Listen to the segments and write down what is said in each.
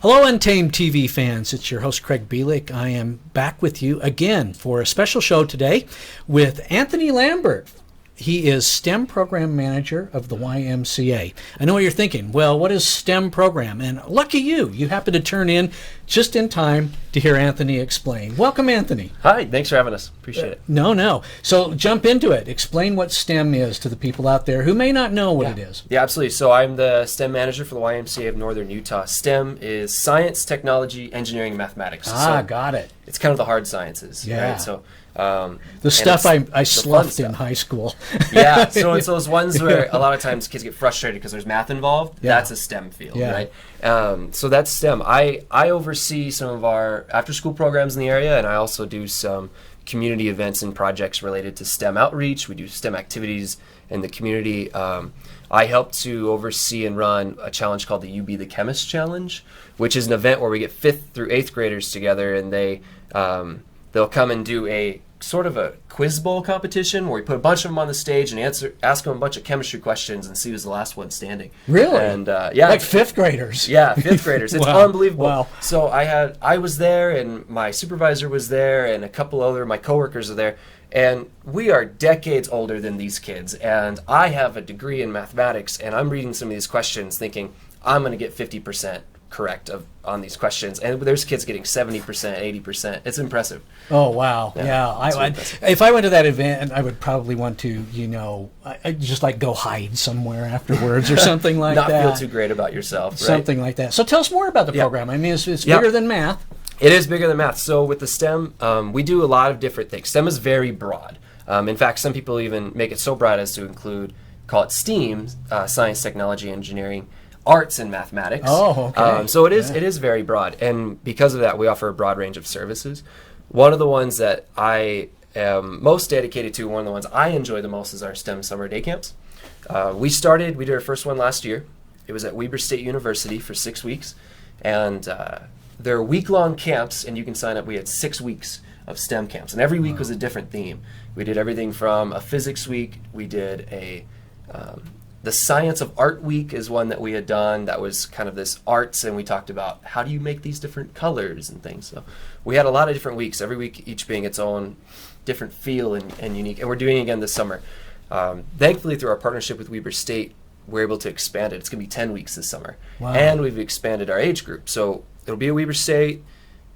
Hello, Untamed TV fans. It's your host, Craig Bielek. I am back with you again for a special show today with Anthony Lambert. He is STEM Program Manager of the YMCA. I know what you're thinking. Well, what is STEM program? And lucky you, you happen to turn in just in time to hear Anthony explain. Welcome, Anthony. Hi, thanks for having us. Appreciate it. No. So jump into it. Explain what STEM is to the people out there who may not know what it is. Yeah, absolutely. So I'm the STEM Manager for the YMCA of Northern Utah. STEM is science, technology, engineering, and mathematics. Got it. It's kind of the hard sciences, Yeah. right? So the stuff I sloughed in high school. Yeah, so it's those ones where a lot of times kids get frustrated because there's math involved. Yeah. That's a STEM field, right? So that's STEM. I oversee some of our after-school programs in the area, and I also do some community events and projects related to STEM outreach. We do STEM activities in the community. I help to oversee and run a challenge called the You Be the Chemist Challenge, which is an event where we get 5th through 8th graders together, and they'll come and do a sort of a quiz bowl competition where we put a bunch of them on the stage and ask them a bunch of chemistry questions and see who's the last one standing. Really? And yeah, like 5th graders. Yeah, 5th graders. It's Wow. unbelievable. Wow. So I was there, and my supervisor was there, and a couple other my coworkers are there, and we are decades older than these kids. And I have a degree in mathematics, and I'm reading some of these questions, thinking I'm going to get 50% correct on these questions, and there's kids getting 70%, 80%. It's impressive. Oh wow, yeah. If I went to that event, I would probably want to, I just like go hide somewhere afterwards or something like Not that. feel too great about yourself, right? Something like that. So tell us more about the program. I mean, it's bigger than math. It is bigger than math. So with the STEM, we do a lot of different things. STEM is very broad. In fact, some people even make it so broad as to call it STEAM, science, technology, engineering, arts, and mathematics. Oh, okay. So it is very broad, and because of that, we offer a broad range of services. One of the ones that I am most dedicated to, one of the ones I enjoy the most, is our STEM summer day camps. We did our first one last year. It was at Weber State University for 6 weeks, and they're week-long camps, and you can sign up. We had 6 weeks of STEM camps, and every week was a different theme. We did everything from a physics week. We did the Science of Art Week is one that we had done that was kind of this arts, and we talked about how do you make these different colors and things. So we had a lot of different weeks, every week each being its own different feel and unique, and we're doing it again this summer. Thankfully, through our partnership with Weber State, we're able to expand it. It's going to be 10 weeks this summer. Wow. And we've expanded our age group. So it'll be at Weber State.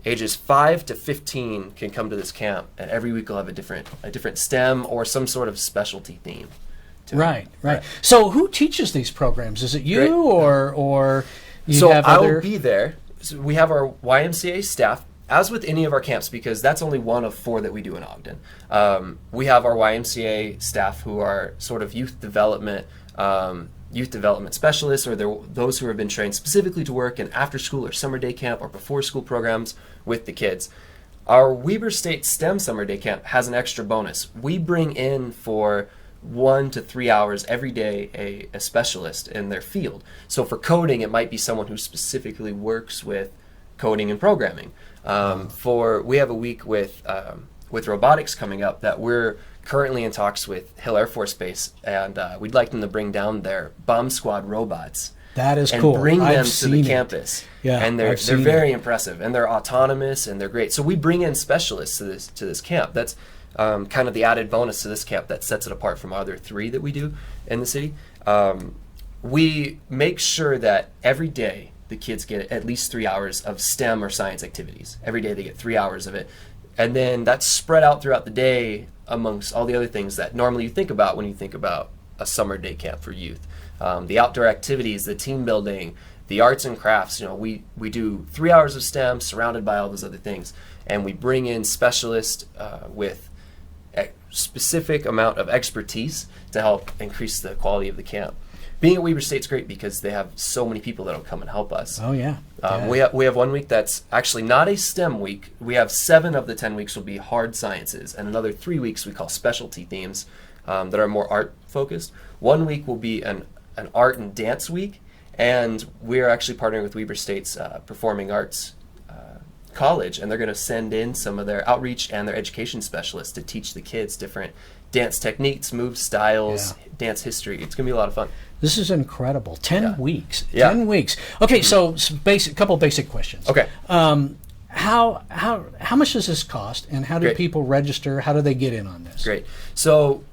Ages 5 to 15 can come to this camp, and every week we'll have a different STEM or some sort of specialty theme. Right. So who teaches these programs? Is it you or you so have I other... will be there. So we have our YMCA staff, as with any of our camps, because that's only one of 4 that we do in Ogden. We have our YMCA staff who are sort of youth development specialists, or those who have been trained specifically to work in after school or summer day camp or before school programs with the kids. Our Weber State STEM summer day camp has an extra bonus. We bring in for 1 to 3 hours every day a specialist in their field. So for coding, it might be someone who specifically works with coding and programming. We have a week with robotics coming up that we're currently in talks with Hill Air Force Base, and we'd like them to bring down their bomb squad robots. That is and cool. bring them I've to seen the it. campus. Yeah, and they're very impressive, and they're autonomous, and they're great. So we bring in specialists to this camp. That's kind of the added bonus to this camp that sets it apart from other 3 that we do in the city. We make sure that every day the kids get at least 3 hours of STEM or science activities. Every day they get 3 hours of it. And then that's spread out throughout the day amongst all the other things that normally you think about when you think about a summer day camp for youth. The outdoor activities, the team building, the arts and crafts. We do 3 hours of STEM surrounded by all those other things. And we bring in specialists with a specific amount of expertise to help increase the quality of the camp. Being at Weber State's great because they have so many people that'll come and help us. Oh yeah. We have 1 week that's actually not a STEM week. We have 7 of the 10 weeks will be hard sciences, and another 3 weeks we call specialty themes that are more art focused. 1 week will be an art and dance week, and we're actually partnering with Weber State's performing arts college, and they're going to send in some of their outreach and their education specialists to teach the kids different dance techniques, moves, styles, dance history. It's going to be a lot of fun. This is incredible. 10 weeks. Yeah. 10 weeks. Okay, so couple basic questions. Okay. How much does this cost, and how do people register? How do they get in on this? Great. So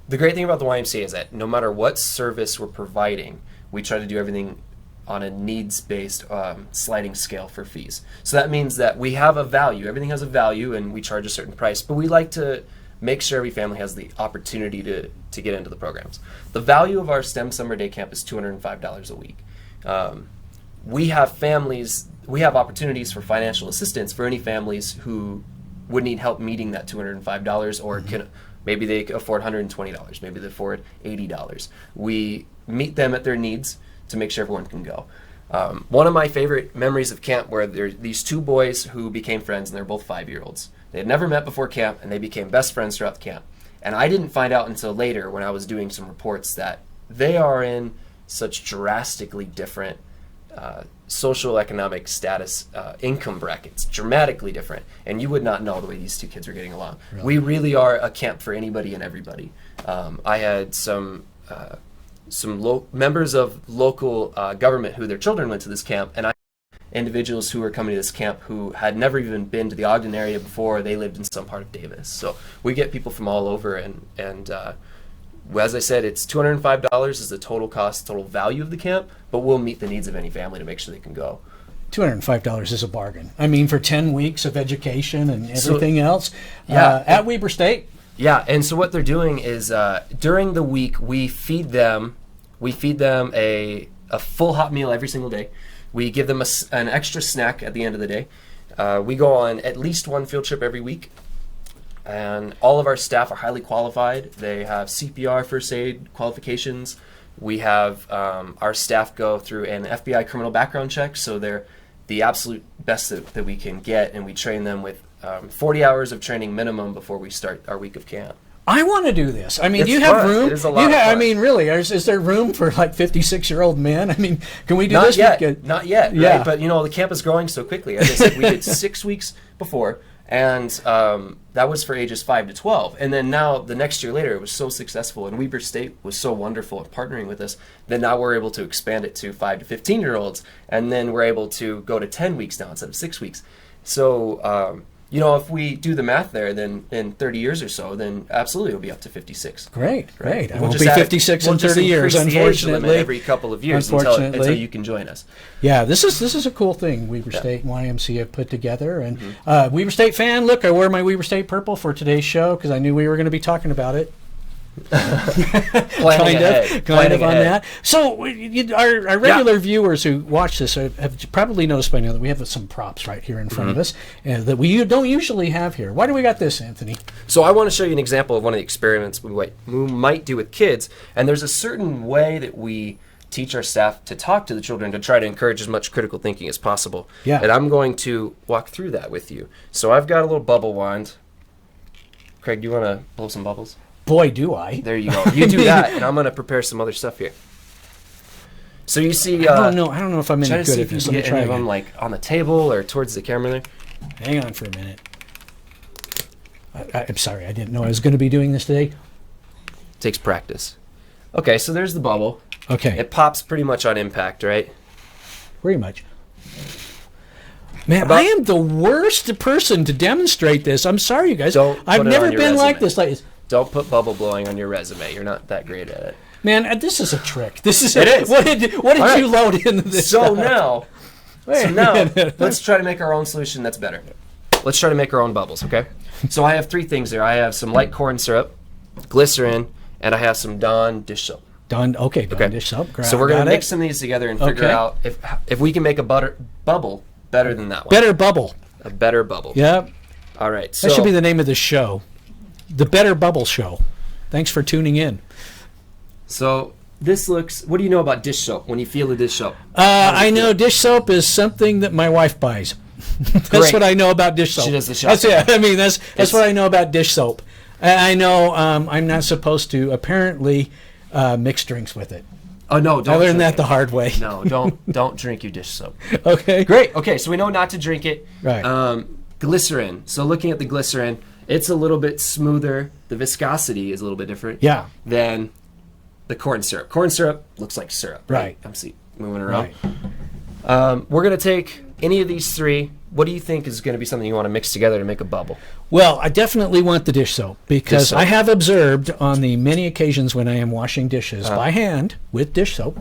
the great thing about the YMCA is that no matter what service we're providing, we try to do everything on a needs-based sliding scale for fees. So that means that we have a value. Everything has a value, and we charge a certain price. But we like to make sure every family has the opportunity to get into the programs. The value of our STEM Summer Day Camp is $205 a week. We have opportunities for financial assistance for any families who would need help meeting that $205, or maybe they can afford $120, maybe they afford $80. We meet them at their needs to make sure everyone can go. One of my favorite memories of camp were these two boys who became friends, and they're both 5-year-olds. They had never met before camp, and they became best friends throughout the camp. And I didn't find out until later when I was doing some reports that they are in such drastically different social economic status, income brackets, dramatically different. And you would not know the way these two kids are getting along. Really? We really are a camp for anybody and everybody. I had some members of local government who their children went to this camp, and I had individuals who were coming to this camp who had never even been to the Ogden area before. They lived in some part of Davis. So we get people from all over, and as I said, it's $205 is the total cost, total value of the camp, but we'll meet the needs of any family to make sure they can go. $205 is a bargain. I mean, for 10 weeks of education and everything else at Weber State. Yeah, and so what they're doing is during the week we feed them a full hot meal every single day. We give them an extra snack at the end of the day. We go on at least one field trip every week, and all of our staff are highly qualified. They have CPR, first aid qualifications. We have our staff go through an FBI criminal background check, so they're the absolute best that we can get, and we train them with 40 hours of training minimum before we start our week of camp. I want to do this. I mean, it's do you have fun. room? It is a lot of fun. I mean, really, is there room for like 56-year-old men? I mean, can we do Not this? Yet. Not yet. Yeah. Right? But the camp is growing so quickly. As I said, we did 6 weeks before, and that was for ages 5 to 12. And then now, the next year later, it was so successful, and Weber State was so wonderful at partnering with us that now we're able to expand it to 5 to 15-year-olds, and then we're able to go to 10 weeks now instead of 6 weeks. So, if we do the math there, then in 30 years or so, then absolutely it'll be up to 56. Great. Right? I won't be 56 in 30 years, unfortunately. Every couple of years until you can join us. Yeah, this is a cool thing Weber State and YMCA have put together. And Weber State fan, look, I wore my Weber State purple for today's show because I knew we were going to be talking about it. kind of on that. So our regular viewers who watch this have probably noticed by now that we have some props right here in front of us that we don't usually have here. Why do we got this, Anthony? So I want to show you an example of one of the experiments we might do with kids, and there's a certain way that we teach our staff to talk to the children to try to encourage as much critical thinking as possible. Yeah. And I'm going to walk through that with you. So I've got a little bubble wand. Craig, do you want to blow some bubbles? Boy, do I. There you go. You do that, and I'm going to prepare some other stuff here. So you see... I don't know if I'm any good at this. Let me try any of them like on the table or towards the camera there. Hang on for a minute. I'm sorry, I didn't know I was going to be doing this today. Takes practice. Okay, so there's the bubble. Okay. It pops pretty much on impact, right? Pretty much. Man, I am the worst person to demonstrate this. I'm sorry, you guys. I've never been like this. Don't put bubble blowing on your resume. You're not that great at it. Man, this is a trick. This is it is. What did you load into this? So now, let's try to make our own solution that's better. Let's try to make our own bubbles, okay? So I have 3 things there. I have some light corn syrup, glycerin, and I have some Dawn dish soap. Dawn dish soap. So we're going to mix some of these together and figure out if we can make a bubble better than that one. Better bubble. A better bubble. Yep. All right. So that should be the name of the show. The Better Bubble Show. Thanks for tuning in. So this looks... What do you know about dish soap when you feel a dish soap? I know dish soap is something that my wife buys. That's what I know about dish soap. She does the shopping. That's it. I mean, that's what I know about dish soap. I know I'm not supposed to apparently mix drinks with it. Oh no! Don't I learned drink that it. the hard way. No, don't drink your dish soap. Okay. Great. Okay, so we know not to drink it. Right. Glycerin. So looking at the glycerin, it's a little bit smoother. The viscosity is a little bit different. Yeah. Than the corn syrup. Corn syrup looks like syrup. Right. I'm moving around. Right. We're gonna take any of these three. What do you think is going to be something you want to mix together to make a bubble? Well, I definitely want the dish soap because Dish soap. I have observed on the many occasions when I am washing dishes by hand with dish soap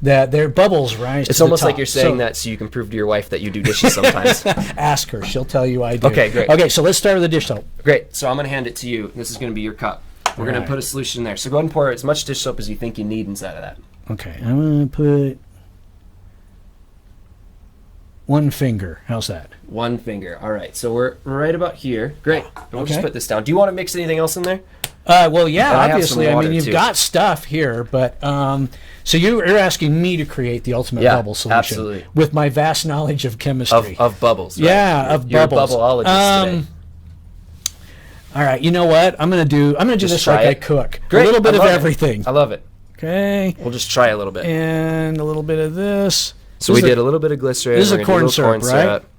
that their bubbles rise It's to the almost like top. you're saying that so you can prove to your wife that you do dishes sometimes. Ask her. She'll tell you I do. Okay, great. Okay, so let's start with the dish soap. Great. So I'm going to hand it to you. This is going to be your cup. We're going to put a solution in there. So go ahead and pour as much dish soap as you think you need inside of that. Okay, I'm going to put 1 finger. How's that? 1 finger. All right. So we're right about here. Great. And we'll just Okay. put this down. Do you want to mix anything else in there? Well, yeah, And I have some obviously. I water, mean, you've too. got stuff here, but so you're asking me to create the ultimate Yeah, bubble solution absolutely. with my vast knowledge of chemistry. Of bubbles. Right? Yeah, of You're bubbles. a bubbleologist today. All right, you know what? I'm gonna do Just this try like I it. cook. Great. A little bit I of love it. everything. I love it. Okay, We'll just try a little bit. and a little bit of this. So This we is did a little bit of glycerin. this is We're a gonna do corn little syrup, right?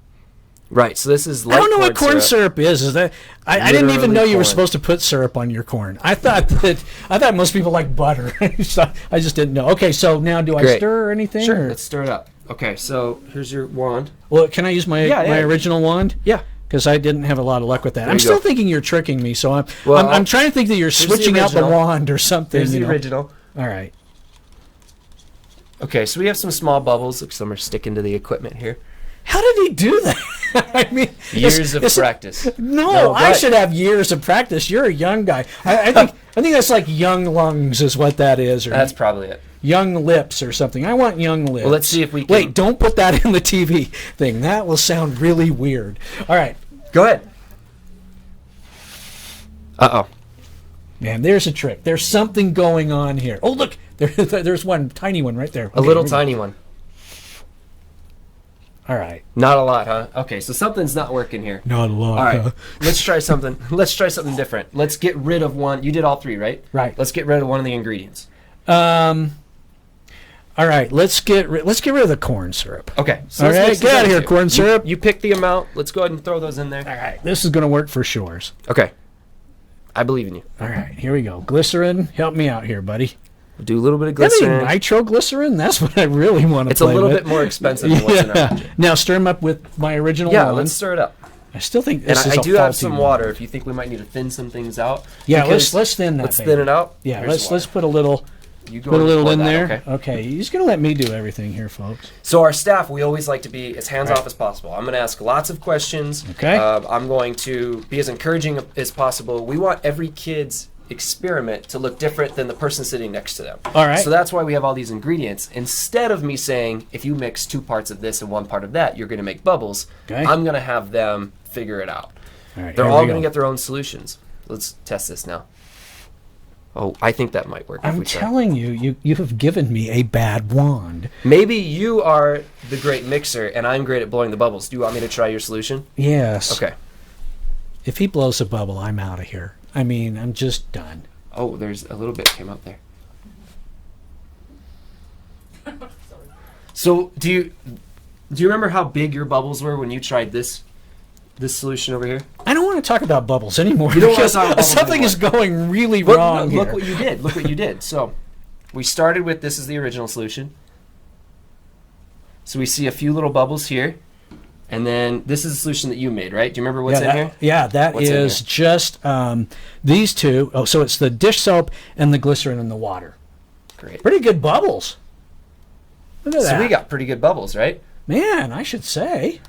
Right. So this is light I don't know what corn syrup is. Is that I didn't even Literally know you were corn. supposed to put syrup on your corn. I thought most people like butter. I just didn't know. Okay, so now do I Great. stir or anything? Sure. or- Let's stir it up. Okay. So here's your wand. Well, can I use my Yeah, my yeah. original wand? Yeah. Because I didn't have a lot of luck with that. I'm you still go. thinking you're tricking me, so I'm Well, I'm trying to think that you're the switching out the original. wand or something. Here's the you know. original. All right. Okay. So we have some small bubbles. Look, some are sticking to the equipment here. How did he do that? I mean, Years of it's- practice. No, I but- should have years of practice. You're a young guy. I think that's like young lungs is what that is, or That's probably it. young lips or something. I want young lips. Well, let's see if we can. Wait, don't put that in the TV thing. That will sound really weird. All right. Go ahead. Uh-oh. Man, there's a trick. There's something going on here. Oh, look. There's one tiny one right there. A Okay, little here we go. tiny one. All right. Not a lot, huh? Okay, so something's not working here. Not a lot. All right, let's try something. Let's try something different. Let's get rid of one. You did all three, right? Right. Let's get rid of one of the ingredients. All right. Let's get rid of the corn syrup. Okay. So All let's right, mix these get out of other here, two. corn syrup. You pick the amount. Let's go ahead and throw those in there. All right. This is going to work for sure. Okay. I believe in you. All right. Here we go. Glycerin. Help me out here, buddy. We'll do a little bit of You have any glycerin. nitroglycerin? That's what I really want to It's a play little with. bit more expensive than what's in our budget. Now stir them up with my original Yeah, one. let's stir it up. I still think And this is I a do have faulty some one. water if you think we might need to thin some things out. Yeah, Because let's thin that. Let's baby. thin it out. Yeah, Here's let's water. put a little You go put a and little pour in that, there. Okay. Okay, he's gonna let me do everything here, folks. So our staff, we always like to be as hands-off Right. as possible. I'm going to ask lots of questions. Okay. I'm going to be as encouraging as possible. We want every kid's experiment to look different than the person sitting next to them. All right. So that's why we have all these ingredients. Instead of me saying, if you mix 2 parts of this and 1 part of that, you're going to make bubbles, Okay. I'm going to have them figure it out. All right, They're here all we going to go. get their own solutions. Let's test this now. Oh, I think that might work. if I'm we try. telling you, you have given me a bad wand. Maybe you are the great mixer and I'm great at blowing the bubbles. Do you want me to try your solution? Yes. Okay. If he blows a bubble, I'm out of here. I mean, I'm just done. Oh, there's a little bit came out there. So, do you remember how big your bubbles were when you tried this solution over here? I don't want to talk about bubbles anymore. You don't want to because talk about bubbles something anymore. is going really Look, wrong look here. what you did. Look what you did. So, we started with this is the original solution. So we see a few little bubbles here, and then this is the solution that you made, right? Do you remember what's in here? Yeah, that What's in is here? just these two. Oh, so it's the dish soap and the glycerin and the water. Great. Pretty good bubbles. Look at So that. we got pretty good bubbles, right? Man, I should say.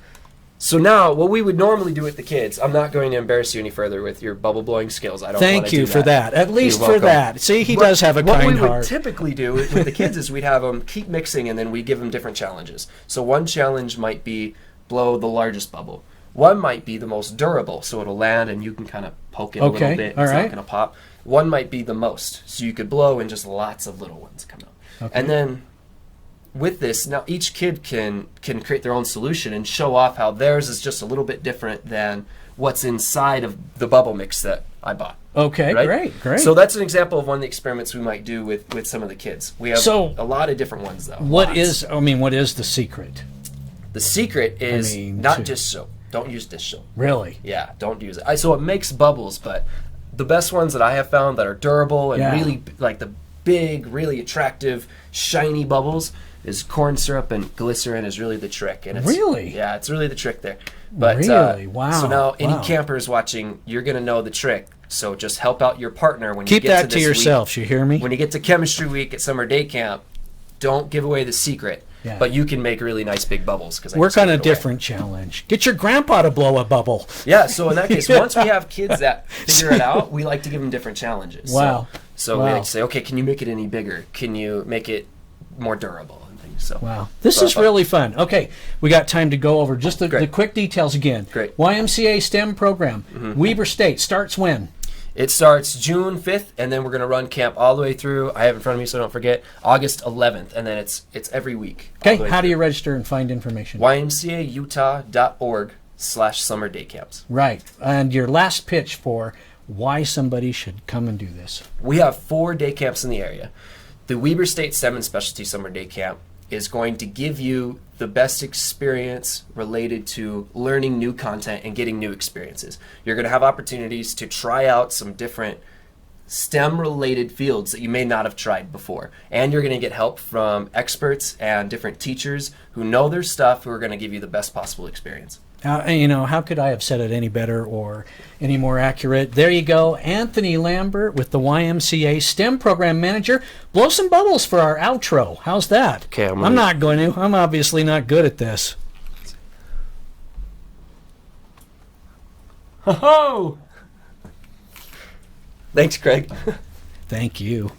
So now, what we would normally do with the kids, I'm not going to embarrass you any further with your bubble blowing skills. I don't Thank wanna you do for that. At least You're for welcome. that. See, he What- does have a what kind we would heart. typically do with the kids is we'd have them keep mixing and then we give them different challenges. So one challenge might be blow the largest bubble. One might be the most durable, so it'll land and you can kind of poke it a Okay, little bit. all It's right. not going to pop. One might be the most, so you could blow and just lots of little ones come out. Okay. And then with this, now each kid can create their own solution and show off how theirs is just a little bit different than what's inside of the bubble mix that I bought. Okay, Right? great. So that's an example of one of the experiments we might do with some of the kids. We have So, a lot of different ones, though. what Lots. is the secret? The secret is mean, not dish soap. Don't use dish soap. Really? Yeah, don't use it. So it makes bubbles, but the best ones that I have found that are durable and Yeah. really, like the big, really attractive, shiny bubbles, is corn syrup and glycerin is really the trick. And it's, Really? Yeah, it's really the trick there. But Really? Wow. So now any Wow. campers watching, you're going to know the trick. So just help out your partner when you Keep get that to to this yourself. You hear me? week. When you get to chemistry week at summer day camp, don't give away the secret. Yeah. But you can make really nice big bubbles. Cause I Work just on gave a it away. different challenge. Get your grandpa to blow a bubble. Yeah, so in that case, once we have kids that figure it out, we like to give them different challenges. Wow. So we Wow. like to say, okay, can you make it any bigger? Can you make it more durable and things? So Wow. This so is fun. really fun. Okay, we got time to go over just the Great. quick details again. Great. YMCA STEM program. Weber State starts when? It starts June 5th, and then we're going to run camp all the way through. I have it in front of me, so don't forget. August 11th, and then it's every week. all Okay, the way how do through. you register and find information? ymcautah.org/summer day camps. Right. And your last pitch for why somebody should come and do this. We have 4 day camps in the area. The Weber State STEM and Specialty Summer Day Camp is going to give you the best experience related to learning new content and getting new experiences. You're going to have opportunities to try out some different STEM-related fields that you may not have tried before. And you're going to get help from experts and different teachers who know their stuff, who are going to give you the best possible experience. How could I have said it any better or any more accurate? There you go. Anthony Lambert with the YMCA STEM Program Manager. Blow some bubbles for our outro. How's that? Okay, I'm not going to. I'm obviously not good at this. Ho-ho! Thanks, Craig. Thank you.